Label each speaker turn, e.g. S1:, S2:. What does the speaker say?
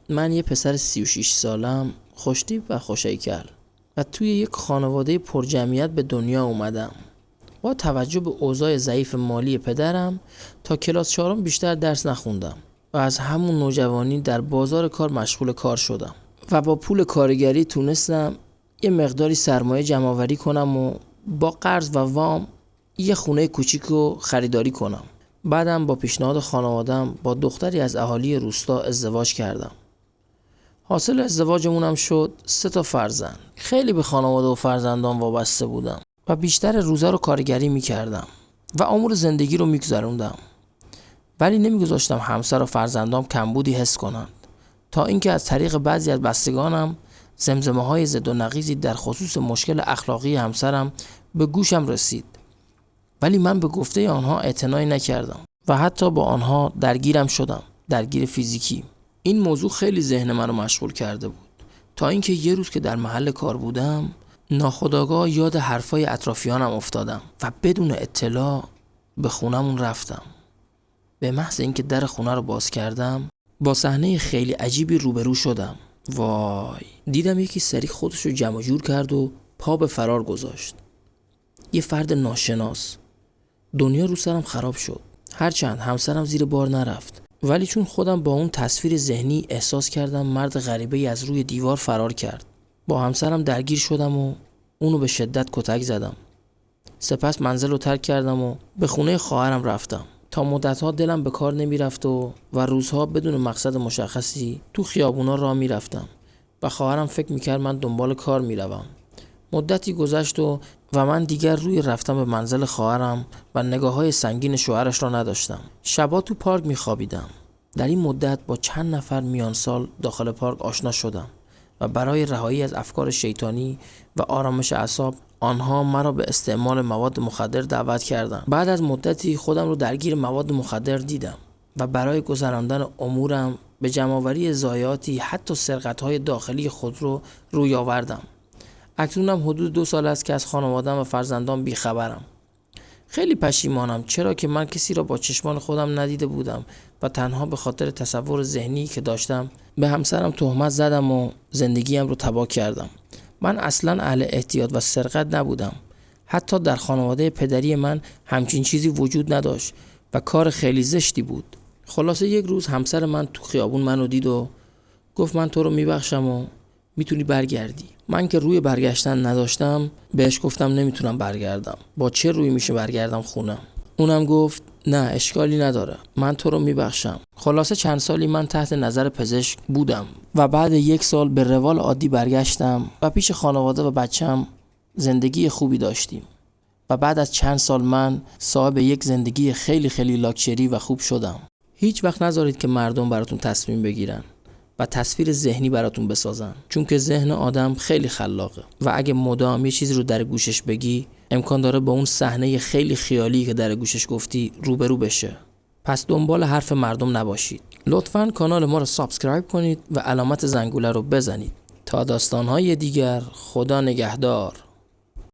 S1: من یه پسر 36 سالم، خوشتیپ و خوش‌هیکل و توی یک خانواده پرجمعیت به دنیا اومدم. با توجه به اوضاع ضعیف مالی پدرم تا کلاس 4 بیشتر درس نخوندم و از همون نوجوانی در بازار کار مشغول کار شدم و با پول کارگری تونستم یه مقداری سرمایه جمع‌آوری کنم و با قرض و وام یه خونه کوچیک رو خریداری کنم. بعدم با پیشنهاد خانواده‌ام با دختری از اهالی روستا ازدواج کردم. حاصل ازدواجمونم شد 3 فرزند. خیلی به خانواده و فرزندان وابسته بودم و بیشتر روزا رو کارگری میکردم و امور زندگی رو میگذروندم. ولی نمیگذاشتم همسر و فرزندام کمبودی حس کنند، تا اینکه از طریق بعضی از بستگانم زمزمه‌های ضد و نقیضی در خصوص مشکل اخلاقی همسرم به گوشم رسید. ولی من به گفته آنها اعتنایی نکردم و حتی با آنها درگیرم شدم، درگیر فیزیکی. این موضوع خیلی ذهن من رو مشغول کرده بود، تا اینکه یه روز که در محل کار بودم ناخودآگاه یاد حرفای اطرافیانم افتادم و بدون اطلاع به خونمون رفتم. به محض اینکه در خونه رو باز کردم با صحنه خیلی عجیبی روبرو شدم. وای، دیدم یکی سریع خودش رو جمع جور کرد و پا به فرار گذاشت. یه فرد ناشناس. دنیا رو سرم خراب شد. هرچند همسرم زیر بار نرفت، ولی چون خودم با اون تصویر ذهنی احساس کردم مرد غریبه‌ای از روی دیوار فرار کرد. با همسرم درگیر شدم و اونو به شدت کتک زدم. سپس منزل رو ترک کردم و به خونه خواهرم رفتم. تا مدت‌ها دلم به کار نمی‌رفت و روزها بدون مقصد مشخصی تو خیابونا راه می‌رفتم و خواهرم فکر می‌کرد من دنبال کار می‌روم. مدتی گذشت و من دیگر روی رفتن به منزل خواهرم و نگاه‌های سنگین شوهرش را نداشتم. شبا تو پارک می‌خوابیدم. در این مدت با چند نفر میان سال داخل پارک آشنا شدم و برای رهایی از افکار شیطانی و آرامش اعصاب آنها مرا به استعمال مواد مخدر دعوت کردند. بعد از مدتی خودم رو درگیر مواد مخدر دیدم و برای گذراندن امورم به جمع‌آوری ضایعاتی حتی سرقت‌های داخلی خود رو روی آوردم. اکنونم حدود 2 سال است که از خانواده‌ام و فرزندان بیخبرم. خیلی پشیمانم، چرا که من کسی را با چشمان خودم ندیده بودم و تنها به خاطر تصور ذهنی که داشتم به همسرم تهمت زدم و زندگیم رو تباه کردم. من اصلا اهل احتیاط و سرقت نبودم. حتی در خانواده پدری من همچین چیزی وجود نداشت و کار خیلی زشتی بود. خلاصه یک روز همسر من تو خیابون منو دید و گفت من تو رو میبخشم و میتونی برگردی. من که روی برگشتن نداشتم بهش گفتم نمیتونم برگردم. با چه روی میشه برگردم خونه؟ اونم گفت نه اشکالی نداره، من تو رو میبخشم. خلاصه چند سالی من تحت نظر پزشک بودم و بعد 1 سال به روال عادی برگشتم و پیش خانواده و بچم زندگی خوبی داشتیم و بعد از چند سال من صاحب یک زندگی خیلی خیلی لاکچری و خوب شدم. هیچ وقت نذارید که مردم براتون تصمیم بگیرن و تصویر ذهنی براتون بسازن، چون که ذهن آدم خیلی خلاقه و اگه مدام یه چیزی رو در گوشش بگی امکان داره با اون صحنه خیلی خیالی که در گوشش گفتی روبرو بشه. پس دنبال حرف مردم نباشید. لطفاً کانال ما رو سابسکرایب کنید و علامت زنگوله رو بزنید. تا داستان‌های دیگر، خدا نگهدار.